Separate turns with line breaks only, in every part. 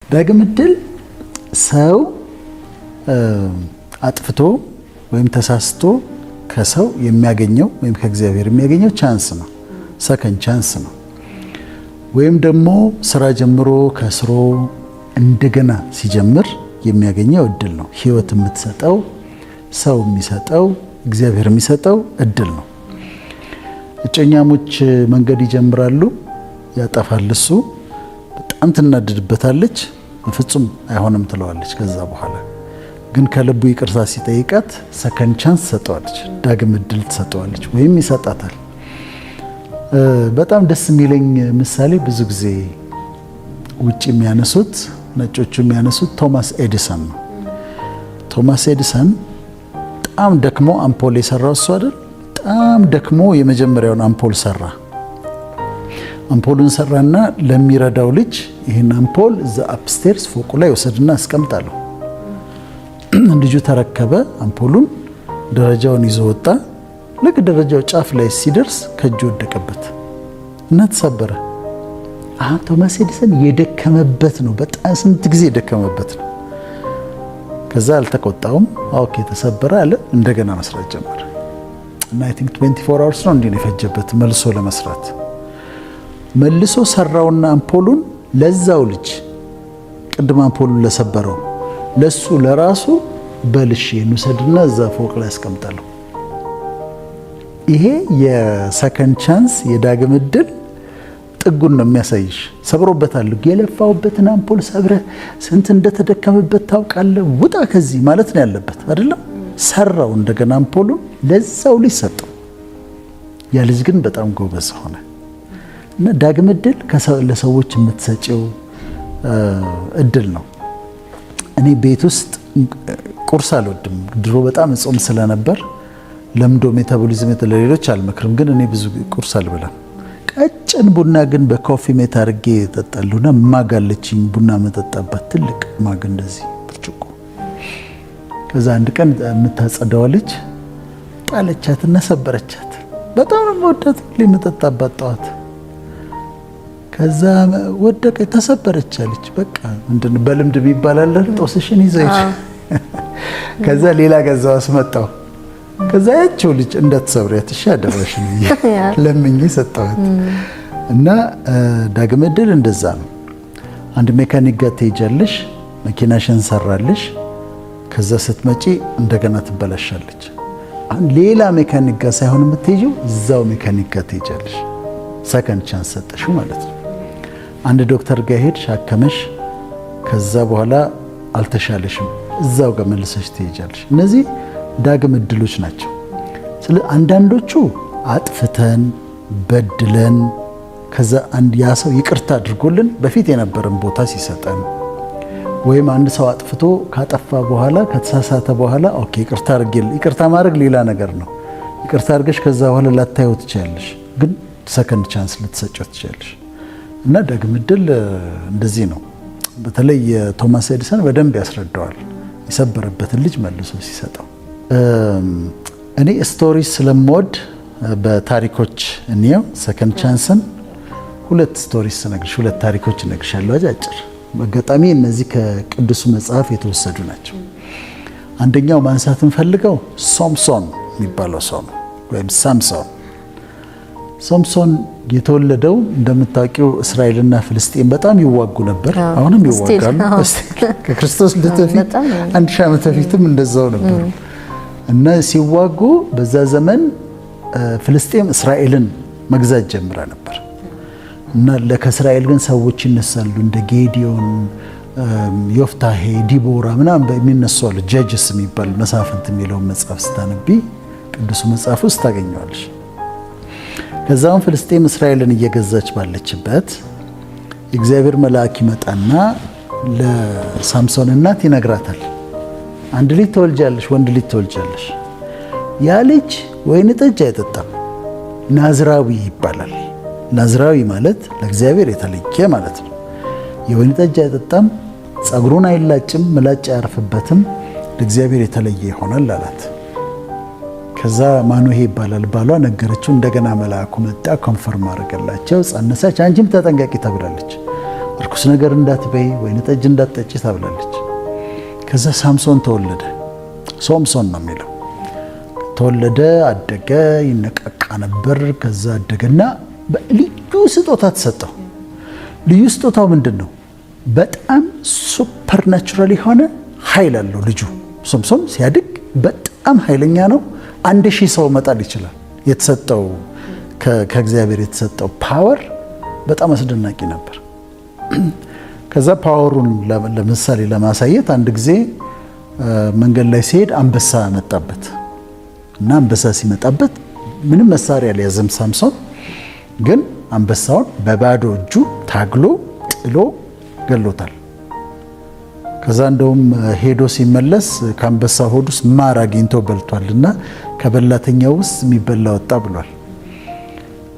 ዳግም ዕድል ሰው አጥፍቶ ወይም ተሳስቶ ከሰው የሚያገኘው ወይም ከእግዚአብሔር የሚያገኘው ቻንስ ነው፣ ሰከንድ ቻንስ ነው። ወይም ደግሞ ስራ ጀምሮ ከስሮ እንደገና ሲጀምር የሚያገኘው እድል ነው። ህይወት የምትሰጠው ሰው የሚሰጠው እግዚአብሔር የሚሰጠው እድል ነው። እጮኛሞች መንገድ ይጀምራሉ፣ ያጠፋል እሱ፣ በጣም ትናደድበታለች፣ በፍጹም አይሆንም ትለዋለች። ከዛ በኋላ ግን ከልቡ ይቅርታ ሲጠይቃት ሰከንድ ቻንስ ትሰጠዋለች፣ ዳግም እድል ትሰጠዋለች ወይም ይሰጣታል። በጣም ደስ የሚለኝ ምሳሌ ብዙ ጊዜ ውጭ የሚያነሱት ነጮቹ የሚያነሱት ቶማስ ኤዲሰን ነው። ቶማስ ኤዲሰን በጣም ደክሞ አምፖል የሰራው እሱ አይደል? በጣም ደክሞ የመጀመሪያውን አምፖል ሰራ። አምፖሉን ሰራና ለሚረዳው ልጅ ይህን አምፖል እዛ አፕስቴርስ ፎቁ ላይ ወሰድና አስቀምጣለሁ። ልጁ ተረከበ አምፖሉን፣ ደረጃውን ይዞ ወጣ። ልክ ደረጃው ጫፍ ላይ ሲደርስ ከእጁ ወደቀበት እና ተሰበረ። ቶማስ ኤዲሰን የደከመበት ነው፣ በጣም ስንት ጊዜ የደከመበት ነው። ከዛ አልተቆጣውም። ኦኬ ተሰበረ አለ፣ እንደገና መስራት ጀመረ እና አይ ቲንክ 24 hours ነው እንዲህ የፈጀበት መልሶ ለመስራት። መልሶ ሰራውና አምፖሉን ለዛው ልጅ ቅድም አምፖሉን ለሰበረው ለሱ ለራሱ በልሽ እንውሰድና እዛ ፎቅ ላይ አስቀምጣለሁ። ይሄ የሰከንድ ቻንስ የዳግም ዕድል ጥጉን ነው የሚያሳይሽ። ሰብሮበታል፣ የለፋውበትን አምፖል ሰብረ ስንት እንደተደከመበት ታውቃለህ፣ ውጣ ከዚህ ማለት ነው ያለበት አይደለም። ሰራው እንደገና አምፖሉን ለዛው ልጅ ሰጠው። ያ ልጅ ግን በጣም ጎበዝ ሆነ እና ዳግም ዕድል ለሰዎች የምትሰጪው እድል ነው። እኔ ቤት ውስጥ ቁርስ አልወድም። ድሮ በጣም እጾም ስለነበር ለምዶ ሜታቦሊዝም ለሌሎች አልመክርም፣ ግን እኔ ብዙ ቁርስ አልበላም። ቀጭን ቡና ግን በኮፊ ሜት አድርጌ እጠጣለሁና ማጋለችኝ ቡና መጠጣባት ትልቅ ማግ እንደዚህ ብርጭቆ። ከዛ አንድ ቀን የምታጸዳዋ ልጅ ጣለቻትና ሰበረቻት። በጣም ነው የምወዳት የምጠጣባት ጠዋት። ከዛ ወደቀ፣ ተሰበረች አለች። በቃ ምንድነው በልምድ የሚባል ጦስሽን ይዘሽ ከዛ ሌላ ገዛው አስመጣው። ከዛ ያቸው ልጅ እንዳትሰብሪያት እሺ አደረሽ ነው ለምኜ ሰጠኋት። እና ዳግም ዕድል እንደዛ ነው። አንድ ሜካኒክ ጋር ትሄጃለሽ፣ መኪናሽን ሰራልሽ፣ ከዛ ስትመጪ እንደገና ትበላሻለች። ሌላ ሜካኒክ ጋር ሳይሆን የምትሄጂው እዛው ሜካኒክ ጋር ትሄጃለሽ። ሰከንድ ቻንስ ሰጠሽው ማለት ነው። አንድ ዶክተር ጋር ሄድሽ፣ አከመሽ፣ ከዛ በኋላ አልተሻለሽም፣ እዛው ጋር መልሰሽ ትሄጃለሽ። እነዚህ ዳግም ዕድሎች ናቸው። ስለዚህ አንዳንዶቹ አጥፍተን በድለን ከዛ ያ ሰው ይቅርታ አድርጎልን በፊት የነበረን ቦታ ሲሰጠን፣ ወይም አንድ ሰው አጥፍቶ ካጠፋ በኋላ ከተሳሳተ በኋላ ኦኬ ይቅርታ አድርጌልህ፣ ይቅርታ ማድረግ ሌላ ነገር ነው። ይቅርታ አድርገሽ ከዛ በኋላ ላታየው ትችያለሽ፣ ግን ሰከንድ ቻንስ ልትሰጪው ትችያለሽ። እና ዳግም ዕድል እንደዚህ ነው። በተለይ ቶማስ ኤዲሰን በደንብ ያስረዳዋል፣ የሰበረበትን ልጅ መልሶ ሲሰጠው። እኔ ስቶሪ ስለምወድ በታሪኮች እንየው። ሰከንድ ቻንስን ሁለት ስቶሪስ ነግርሽ፣ ሁለት ታሪኮች ነግርሻለሁ አጫጭር። በአጋጣሚ እነዚህ ከቅዱሱ መጽሐፍ የተወሰዱ ናቸው። አንደኛው ማንሳት እንፈልገው ሶምሶን የሚባለው ሰው ነው፣ ወይም ሳምሶን። ሶምሶን የተወለደው እንደምታውቂው እስራኤልና ፍልስጤም በጣም ይዋጉ ነበር። አሁንም ይዋጋሉ። ከክርስቶስ ልደት በፊት 1000 ዓመት በፊትም እንደዛው ነበሩ። እና ሲዋጉ በዛ ዘመን ፍልስጤም እስራኤልን መግዛት ጀምራ ነበር። እና ከእስራኤል ግን ሰዎች ይነሳሉ፣ እንደ ጌዲዮን፣ ዮፍታሄ፣ ዲቦራ ምናምን በሚነሱ አሉ። ጀጅስ የሚባል መሳፍንት የሚለውን መጽሐፍ ስታነቢ ቅዱሱ መጽሐፍ ውስጥ ታገኘዋለሽ። ከዛም ፍልስጤም እስራኤልን እየገዛች ባለችበት የእግዚአብሔር መልአክ ይመጣና ለሳምሶን እናት ይነግራታል። አንድ ልጅ ትወልጃለሽ፣ ወንድ ልጅ ትወልጃለሽ። ያ ልጅ ወይን ጠጅ አይጠጣም፣ ናዝራዊ ይባላል። ናዝራዊ ማለት ለእግዚአብሔር የተለየ ማለት ነው። የወይን ጠጅ አይጠጣም፣ ጸጉሩን አይላጭም፣ ምላጭ አያርፍበትም፣ ለእግዚአብሔር የተለየ ይሆናል አላት። ከዛ ማኑሄ ይባላል ባሏ ነገረችው። እንደገና መልአኩ መጣ፣ ኮንፈርም አደረገላቸው። ጸነሰች። አንቺም ተጠንቀቂ ተብላለች። እርኩስ ነገር እንዳትበይ፣ ወይን ጠጅ እንዳትጠጪ ተብላለች። ከዛ ሳምሶን ተወለደ። ሶምሶን ነው የሚለው። ተወለደ፣ አደገ፣ ይነቃቃ ነበር። ከዛ አደገና ልዩ ስጦታ ተሰጠው። ልዩ ስጦታው ምንድን ነው? በጣም ሱፐርናቹራል የሆነ ኃይል አለው ልጁ። ሶምሶን ሲያድግ በጣም ኃይለኛ ነው። 1000 ሰው መጣል ይችላል። የተሰጠው ከእግዚአብሔር የተሰጠው ፓወር በጣም አስደናቂ ነበር። ከዛ ፓወሩን ለምሳሌ ለማሳየት አንድ ጊዜ መንገድ ላይ ሲሄድ አንበሳ መጣበት እና አንበሳ ሲመጣበት ምንም መሳሪያ አልያዘም ሳምሶን፣ ግን አንበሳውን በባዶ እጁ ታግሎ ጥሎ ገሎታል። ከዛ እንደውም ሄዶ ሲመለስ ከአንበሳ ሆድ ውስጥ ማር አግኝቶ በልቷልና ከበላተኛው ውስጥ የሚበላ ወጣ ብሏል።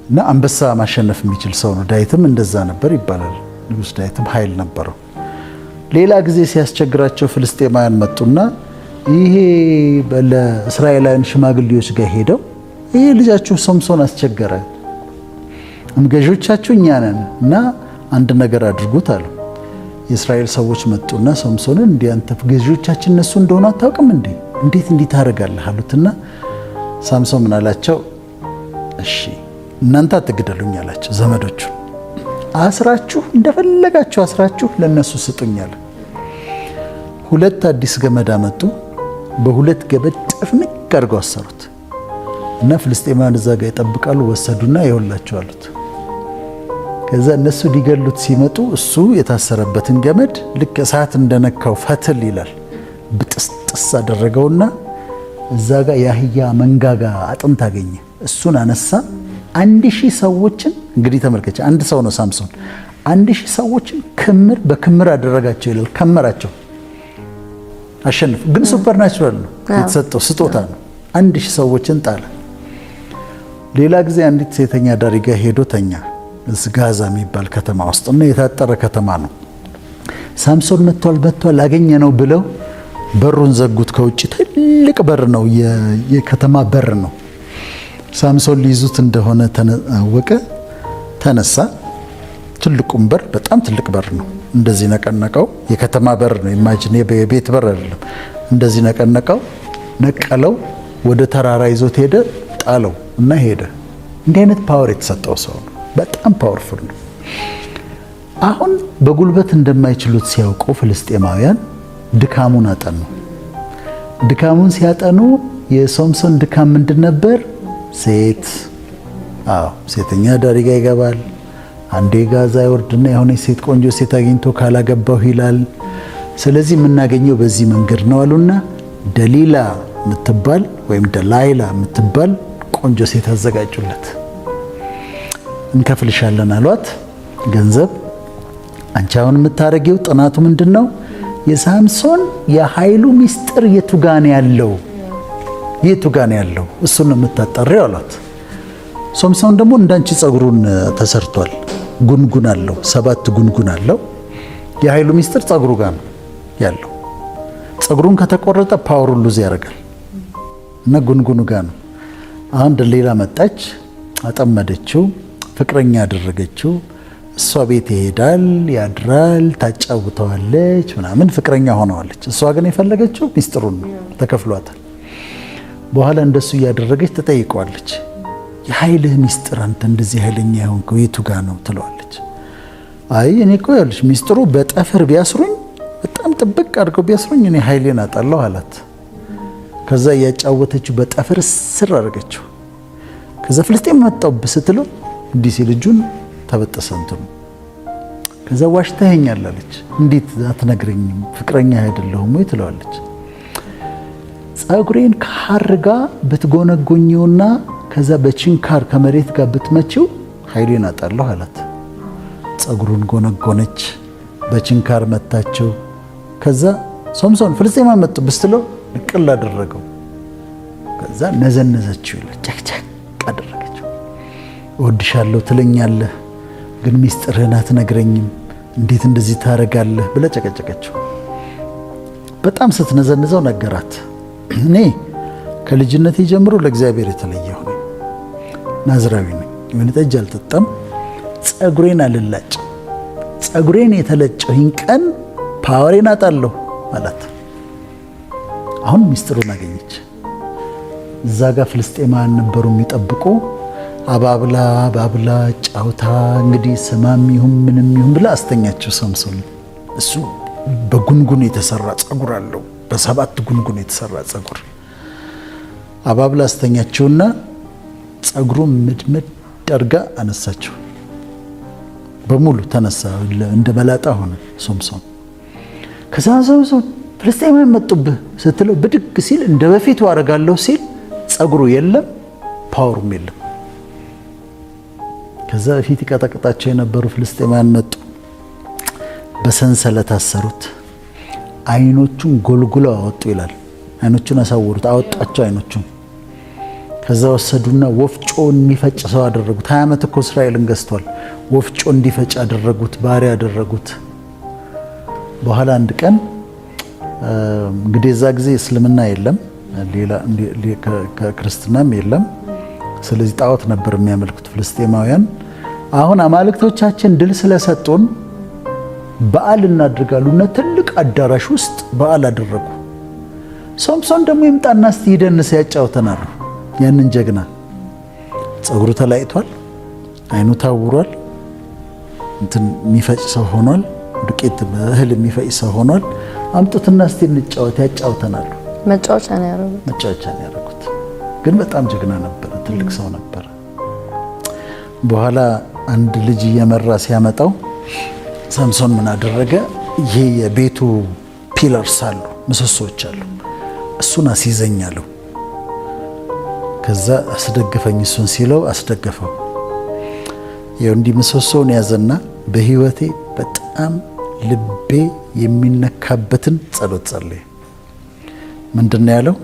እና አንበሳ ማሸነፍ የሚችል ሰው ነው። ዳዊትም እንደዛ ነበር ይባላል። ንጉሥ ዳዊትም ኃይል ነበረው። ሌላ ጊዜ ሲያስቸግራቸው ፍልስጤማውያን መጡና ይሄ ለእስራኤላውያን ሽማግሌዎች ጋር ሄደው ይሄ ልጃችሁ ሶምሶን አስቸገረ፣ ገዦቻችሁ እኛ ነን እና አንድ ነገር አድርጉት አሉ። የእስራኤል ሰዎች መጡና ሶምሶንን እንዲህ አንተ ገዢዎቻችን እነሱ እንደሆኑ አታውቅም እንዴ? እንዴት እንዲህ ታደርጋለህ አሉትና ሳምሶን ምን አላቸው? እሺ እናንተ አትግደሉኝ አላቸው። ዘመዶቹ አስራችሁ እንደፈለጋችሁ አስራችሁ ለነሱ ስጡኛል። 2 አዲስ ገመድ አመጡ። በ2 ገመድ ጥፍንቅ አድርገው አሰሩት እና ፍልስጤማውያን እዛ ጋር ይጠብቃሉ። ወሰዱና ይወላቸው አሉት። ከዛ እነሱ ሊገሉት ሲመጡ እሱ የታሰረበትን ገመድ ልክ እሳት እንደነካው ፈትል ይላል ብጥስጥስ አደረገውና እዛ ጋር የአህያ መንጋጋ አጥንት አገኘ። እሱን አነሳ። 1000 ሰዎችን እንግዲህ ተመልከች፣ አንድ ሰው ነው ሳምሶን። 1000 ሰዎችን ክምር በክምር አደረጋቸው ይላል። ከመራቸው፣ አሸነፉ። ግን ሱፐርናቹራል ነው የተሰጠው ስጦታ ነው። 1000 ሰዎችን ጣለ። ሌላ ጊዜ አንዲት ሴተኛ ዳሪ ጋር ሄዶ ተኛ። ጋዛ የሚባል ከተማ ውስጥ እና የታጠረ ከተማ ነው። ሳምሶን መጥቷል አገኘ ነው ብለው በሩን ዘጉት። ከውጭ ትልቅ በር ነው፣ የከተማ በር ነው። ሳምሶን ሊይዙት እንደሆነ ተናወቀ። ተነሳ። ትልቁም በር በጣም ትልቅ በር ነው። እንደዚህ ነቀነቀው። የከተማ በር ነው። ኢማጂን የቤት በር አይደለም። እንደዚህ ነቀነቀው፣ ነቀለው፣ ወደ ተራራ ይዞት ሄደ፣ ጣለው እና ሄደ። እንዲህ አይነት ፓወር የተሰጠው ሰው ነው። በጣም ፓወርፉል ነው። አሁን በጉልበት እንደማይችሉት ሲያውቁ ፍልስጤማውያን ድካሙን አጠኑ። ድካሙን ሲያጠኑ የሶምሶን ድካም ምንድን ነበር? ሴተኛ ዳሪ ጋ ይገባል። አንዴ ጋዛ ይወርድና የሆነ ሴት ቆንጆ ሴት አግኝቶ ካላገባሁ ይላል። ስለዚህ የምናገኘው በዚህ መንገድ ነው አሉና ደሊላ የምትባል ወይም ደላይላ የምትባል ቆንጆ ሴት አዘጋጁለት። እንከፍልሻለን አሏት ገንዘብ። አንቺ አሁን የምታረጊው ጥናቱ ምንድነው? የሳምሶን የኃይሉ ሚስጥር የቱጋን ያለው እሱን ነው የምታጣሪው አሏት። ሶምሶን ደግሞ እንዳንቺ ጸጉሩን ተሰርቷል። ጉንጉን አለው፣ 7 ጉንጉን አለው። የኃይሉ ሚስጥር ጸጉሩ ጋር ነው ያለው። ጸጉሩን ከተቆረጠ ፓወሩን ሉዝ ያደርጋል እና ጉንጉኑ ጋር ነው። አሁን ሌላ መጣች፣ አጠመደችው፣ ፍቅረኛ ያደረገችው። እሷ ቤት ይሄዳል፣ ያድራል፣ ታጫውተዋለች ምናምን፣ ፍቅረኛ ሆነዋለች። እሷ ግን የፈለገችው ሚስጥሩን ነው፣ ተከፍሏታል። በኋላ እንደሱ እያደረገች ተጠይቀዋለች። የኃይልህ ሚስጥር አንተ እንደዚህ ኃይለኛ የሆንከው የቱ ጋ ነው ትለዋለች። አይ እኔ እኮ ያለች ሚስጥሩ በጠፍር ቢያስሩኝ፣ በጣም ጥብቅ አድርገው ቢያስሩኝ እኔ ኃይሌን አጣለሁ አላት። ከዛ እያጫወተችው በጠፍር ስር አድርገችው። ከዛ ፍልስጤም መጣውብ ስትለው እንዲህ ሲል እጁን ተበጠሰ እንትኑ። ከዛ ዋሽተኸኛል አለች። እንዴት አትነግረኝም? ፍቅረኛ አይደለሁም ወይ ትለዋለች። ጸጉሬን ከሐር ጋር ብትጎነጎኝውና ከዛ በችንካር ከመሬት ጋር ብትመችው ኃይሌን አጣለሁ አላት። ጸጉሩን ጎነጎነች፣ በችንካር መታቸው። ከዛ ሶምሶን ፍልስጤማ መጡ ብስትለው ንቅል አደረገው። ከዛ ነዘነዘችው ይላል፣ ጨቅጨቅ አደረገችው። እወድሻለሁ ትለኛለህ ግን ሚስጥርህን አትነግረኝም፣ እንዴት እንደዚህ ታረጋለህ ብለ ጨቀጨቀችው። በጣም ስትነዘንዘው ነገራት። እኔ ከልጅነቴ ጀምሮ ለእግዚአብሔር የተለየሁ ነኝ፣ ናዝራዊ ነኝ፣ ወይን ጠጅ አልጠጣም፣ ጸጉሬን አልላጭ፣ ጸጉሬን የተለጨሁኝ ቀን ፓወሬን አጣለሁ አላት። አሁን ሚስጥሩን አገኘች። እዛ ጋር ፍልስጤማውያን ነበሩ የሚጠብቁ። አባብላ ጫውታ እንግዲህ ስማም ይሁን ምንም ይሁን ብላ አስተኛቸው ሶምሶን። እሱ በጉንጉን የተሰራ ጸጉር አለው፣ በ7 ጉንጉን የተሰራ ጸጉር። አባብላ አስተኛቸውና ጸጉሩን ምድምድ አድርጋ አነሳቸው። በሙሉ ተነሳ፣ እንደ መላጣ ሆነ ሶምሶን። ከዛ ሶምሶን ፍልስጤማውያን መጡብህ ስትለው ብድግ ሲል እንደ በፊቱ አደርጋለሁ ሲል ጸጉሩ የለም፣ ፓወሩም የለም። ከዛ በፊት ይቀጠቅጣቸው የነበሩ ፍልስጤማውያን መጡ። በሰንሰለት አሰሩት። አይኖቹን ጎልጉለው አወጡ ይላል። አይኖቹን አሳወሩት፣ አወጣቸው አይኖቹን። ከዛ ወሰዱና ወፍጮ የሚፈጭ ሰው አደረጉት። 20 ዓመት እኮ እስራኤልን ገዝቷል። ወፍጮ እንዲፈጭ አደረጉት፣ ባሪያ አደረጉት። በኋላ አንድ ቀን እንግዲህ እዛ ጊዜ እስልምና የለም፣ ሌላ ክርስትናም የለም። ስለዚህ ጣዖት ነበር የሚያመልኩት ፍልስጤማውያን። አሁን አማልክቶቻችን ድል ስለሰጡን በዓል እናድርጋሉና ትልቅ አዳራሽ ውስጥ በዓል አደረጉ። ሶምሶን ደግሞ ይምጣና እስቲ ይደንስ ያጫውተናል። ያንን ጀግና ጸጉሩ ተላይቷል፣ አይኑ ታውሯል፣ እንትን የሚፈጭ ሰው ሆኗል፣ ዱቄት በእህል የሚፈጭ ሰው ሆኗል። አምጡትና እስቲ እንጫወት ያጫውተናል።
መጫወቻ ነው
ያደረጉት። ግን በጣም ጀግና ነበረ፣ ትልቅ ሰው ነበረ። በኋላ አንድ ልጅ እየመራ ሲያመጣው ሳምሶን ምን አደረገ? ይሄ የቤቱ ፒለርስ አሉ፣ ምሰሶች አሉ፣ እሱን አስይዘኝ አለው። ከዛ አስደግፈኝ እሱን ሲለው አስደገፈው። ይኸው እንዲህ ምሰሶውን ያዘና በህይወቴ በጣም ልቤ የሚነካበትን ጸሎት ጸለየ። ምንድን ነው ያለው?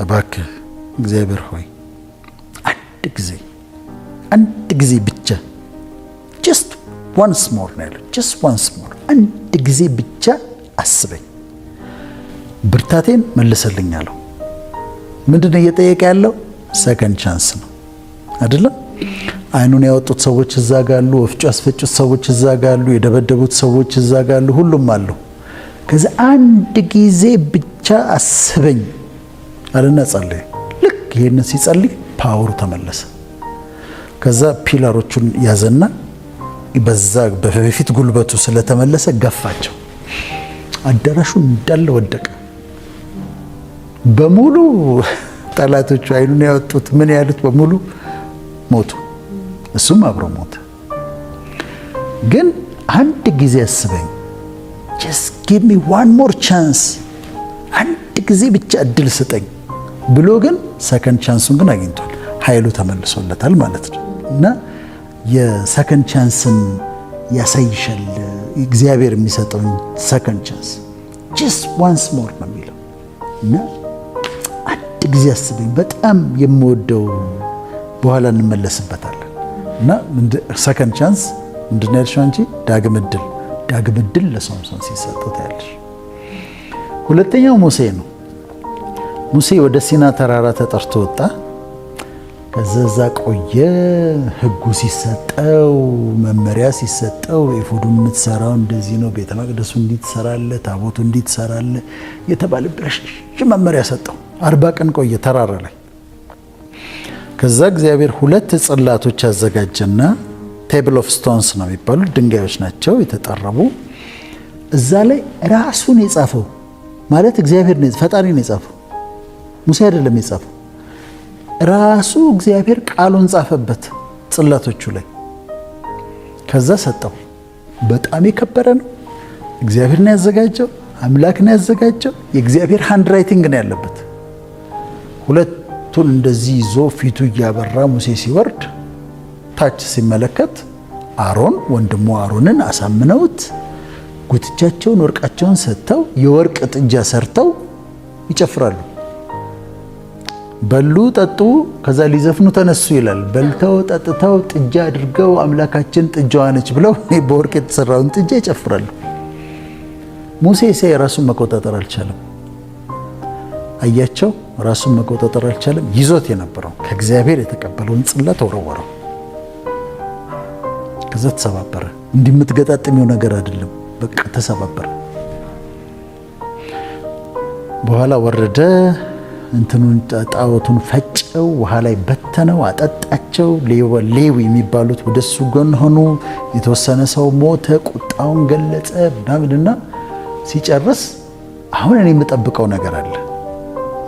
እባክህ እግዚአብሔር ሆይ አንድ ጊዜ ብቻ just once more ነው ያለው። just once more አንድ ጊዜ ብቻ አስበኝ፣ ብርታቴን መልሰልኝ አለው። ምንድን ነው እየጠየቀ ያለው? ሰከንድ ቻንስ ነው አይደለም? አይኑን ያወጡት ሰዎች እዛ ጋሉ፣ ወፍጮ ያስፈጩት ሰዎች እዛ ጋሉ፣ የደበደቡት ሰዎች እዛ ጋሉ፣ ሁሉም አሉ። ከዛ አንድ ጊዜ ብቻ አስበኝ አለና ጸለየ። ልክ ይሄንን ሲጸልይ ፓወሩ ተመለሰ። ከዛ ፒላሮቹን ያዘና በዛ በፊት ጉልበቱ ስለተመለሰ ገፋቸው። አዳራሹ እንዳለ ወደቀ። በሙሉ ጠላቶቹ አይኑን ያወጡት ምን ያሉት በሙሉ ሞቱ። እሱም አብሮ ሞተ። ግን አንድ ጊዜ አስበኝ፣ just give me one more chance፣ አንድ ጊዜ ብቻ እድል ስጠኝ ብሎ ግን ሰከንድ ቻንሱን ግን አግኝቷል። ኃይሉ ተመልሶለታል ማለት ነው። እና የሰከንድ ቻንስን ያሳይሻል እግዚአብሔር የሚሰጠው ሰከንድ ቻንስ just once more ነው የሚለው። እና አንድ ጊዜ አስበኝ በጣም የምወደው በኋላ እንመለስበታለን። እና ሰከንድ ቻንስ ምንድን ነው ያልሽው አንቺ? ዳግም ዕድል ለሶምሶን ሲሰጠው ታያለሽ። ሁለተኛው ሙሴ ነው። ሙሴ ወደ ሲና ተራራ ተጠርቶ ወጣ። ከዛ ቆየ። ሕጉ ሲሰጠው፣ መመሪያ ሲሰጠው፣ ኤፉዱን የምትሰራው እንደዚህ ነው፣ ቤተ መቅደሱ እንዲህ ትሰራለህ፣ ታቦቱ እንዲህ ትሰራለህ የተባለ ረጅም መመሪያ ሰጠው። 40 ቀን ቆየ ተራራ ላይ። ከዛ እግዚአብሔር 2 ጽላቶች አዘጋጀና ቴብል ኦፍ ስቶንስ ነው የሚባሉ ድንጋዮች ናቸው የተጠረቡ። እዛ ላይ ራሱን የጻፈው ማለት እግዚአብሔር ነው፣ ፈጣሪ ነው የጻፈው፣ ሙሴ አይደለም የጻፈው። ራሱ እግዚአብሔር ቃሉን ጻፈበት ጽላቶቹ ላይ። ከዛ ሰጠው። በጣም የከበረ ነው። እግዚአብሔር ነው ያዘጋጀው፣ አምላክ ነው ያዘጋጀው። የእግዚአብሔር ሃንድ ራይቲንግ ነው ያለበት። ሁለቱን እንደዚህ ይዞ ፊቱ እያበራ ሙሴ ሲወርድ ታች ሲመለከት አሮን ወንድሙ አሮንን አሳምነውት ጉትቻቸውን ወርቃቸውን ሰጥተው የወርቅ ጥጃ ሰርተው ይጨፍራሉ። በሉ ጠጡ፣ ከዛ ሊዘፍኑ ተነሱ ይላል። በልተው ጠጥተው ጥጃ አድርገው አምላካችን ጥጃዋ ነች ብለው በወርቅ የተሰራውን ጥጃ ይጨፍራሉ። ሙሴ ሲያይ ራሱን መቆጣጠር አልቻለም። አያቸው፣ ራሱን መቆጣጠር አልቻለም። ይዞት የነበረው ከእግዚአብሔር የተቀበለውን ጽላት ወረወረው። ከዛ ተሰባበረ። እንዲህ የምትገጣጥሚው ነገር አይደለም፣ በቃ ተሰባበረ። በኋላ ወረደ፣ እንትኑን ጣዖቱን ፈጨው፣ ውሃ ላይ በተነው፣ አጠጣቸው። ሌዊ የሚባሉት ወደሱ ጎን ሆኑ። የተወሰነ ሰው ሞተ፣ ቁጣውን ገለጸ ምናምንና ሲጨርስ አሁን እኔ የምጠብቀው ነገር አለ።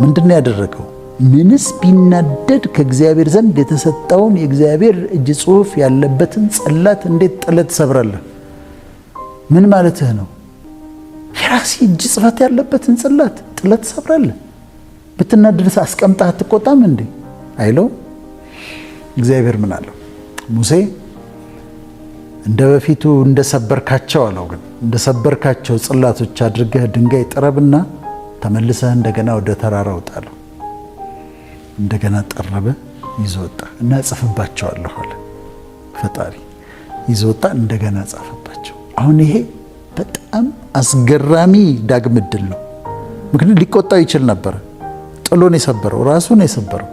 ምንድነው ያደረገው? ምንስ ቢናደድ ከእግዚአብሔር ዘንድ የተሰጠውን የእግዚአብሔር እጅ ጽሑፍ ያለበትን ጽላት እንዴት ጥለት ትሰብራለህ? ምን ማለትህ ነው? የራሴ እጅ ጽሕፈት ያለበትን ጽላት ጥለት ትሰብራለህ? ብትናደድስ አስቀምጠህ አትቆጣም እንዴ አይለው። እግዚአብሔር ምን አለው? ሙሴ እንደ በፊቱ እንደሰበርካቸው አለው። ግን እንደሰበርካቸው ጽላቶች አድርገህ ድንጋይ ጥረብና ተመልሰህ እንደገና ወደ ተራራ ወጣለሁ። እንደገና ጠረበ፣ ይዞ ወጣ እና ጽፍባቸዋለሁ አለ ፈጣሪ። ይዞ ወጣ፣ እንደገና ጻፈባቸው። አሁን ይሄ በጣም አስገራሚ ዳግም ዕድል ነው። ምክንያቱም ሊቆጣው ይችል ነበር። ጥሎ ነው የሰበረው፣ ራሱ ነው የሰበረው።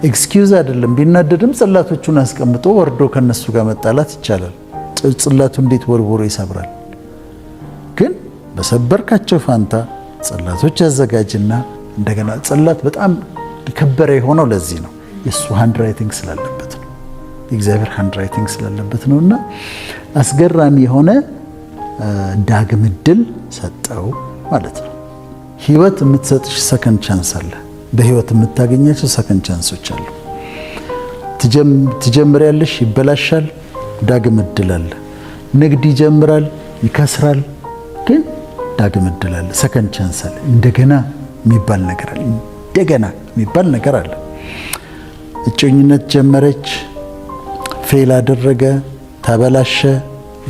ኤክስኪውዝ አይደለም። ቢናደድም ጽላቶቹን አስቀምጦ ወርዶ ከነሱ ጋር መጣላት ይቻላል። ጽላቱ እንዴት ወርውሮ ይሰብራል? ግን በሰበርካቸው ፋንታ ጽላቶች አዘጋጅና እንደገና ጽላት በጣም የከበረ የሆነው ለዚህ ነው። የእሱ ሃንድ ራይቲንግ ስላለበት ነው። የእግዚአብሔር ሃንድ ራይቲንግ ስላለበት ነው። እና አስገራሚ የሆነ ዳግም ዕድል ሰጠው ማለት ነው። ህይወት የምትሰጥሽ ሰከንድ ቻንስ አለ። በህይወት የምታገኛቸው ሰከንድ ቻንሶች አሉ። ትጀምሪያለሽ፣ ይበላሻል፣ ዳግም ዕድል አለ። ንግድ ይጀምራል፣ ይከስራል፣ ግን ዳግም ዕድል አለ፣ ሰከንድ ቻንስ አለ። እንደገና የሚባል ነገር አለ። እንደገና የሚባል ነገር አለ። እጮኝነት ጀመረች፣ ፌል አደረገ፣ ተበላሸ፣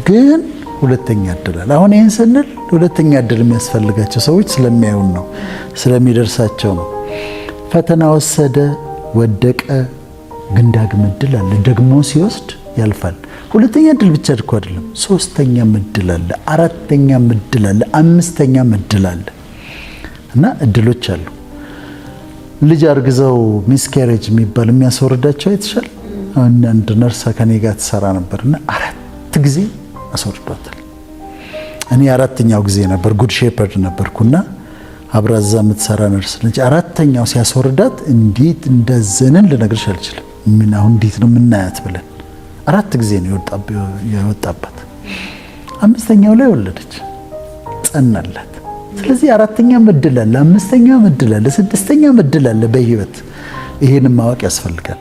ግን ሁለተኛ ዕድል አለ። አሁን ይህን ስንል ሁለተኛ ዕድል የሚያስፈልጋቸው ሰዎች ስለሚያዩን ነው፣ ስለሚደርሳቸው ነው። ፈተና ወሰደ፣ ወደቀ፣ ግን ዳግም ዕድል አለ። ደግሞ ሲወስድ ያልፋል። ሁለተኛ ዕድል ብቻ እኮ አይደለም፣ ሶስተኛም ዕድል አለ፣ አራተኛም ዕድል አለ፣ አምስተኛም ዕድል አለ። እና ዕድሎች አሉ። ልጅ አርግዘው ሚስካሬጅ የሚባል የሚያስወርዳቸው አይተሻል? አሁን አንድ ነርስ ከኔ ጋር ትሰራ ነበርና 4 ጊዜ አስወርዷታል። እኔ 4ኛው ጊዜ ነበር፣ ጉድ ሼፐርድ ነበርኩና አብራዛ የምትሰራ ነርስ ልጅ 4ኛው ሲያስወርዳት እንዴት እንደዘንን ልነግርሽ አልችልም። ምን አሁን እንዴት ነው የምናያት ብለን 4 ጊዜ ነው የወጣባት። 5ኛው ላይ ወለደች፣ ጸናላት። ስለዚህ 4ኛም ዕድል አለ፣ 5ኛም ዕድል አለ፣ 6ኛም ዕድል አለ በህይወት። ይሄንን ማወቅ ያስፈልጋል።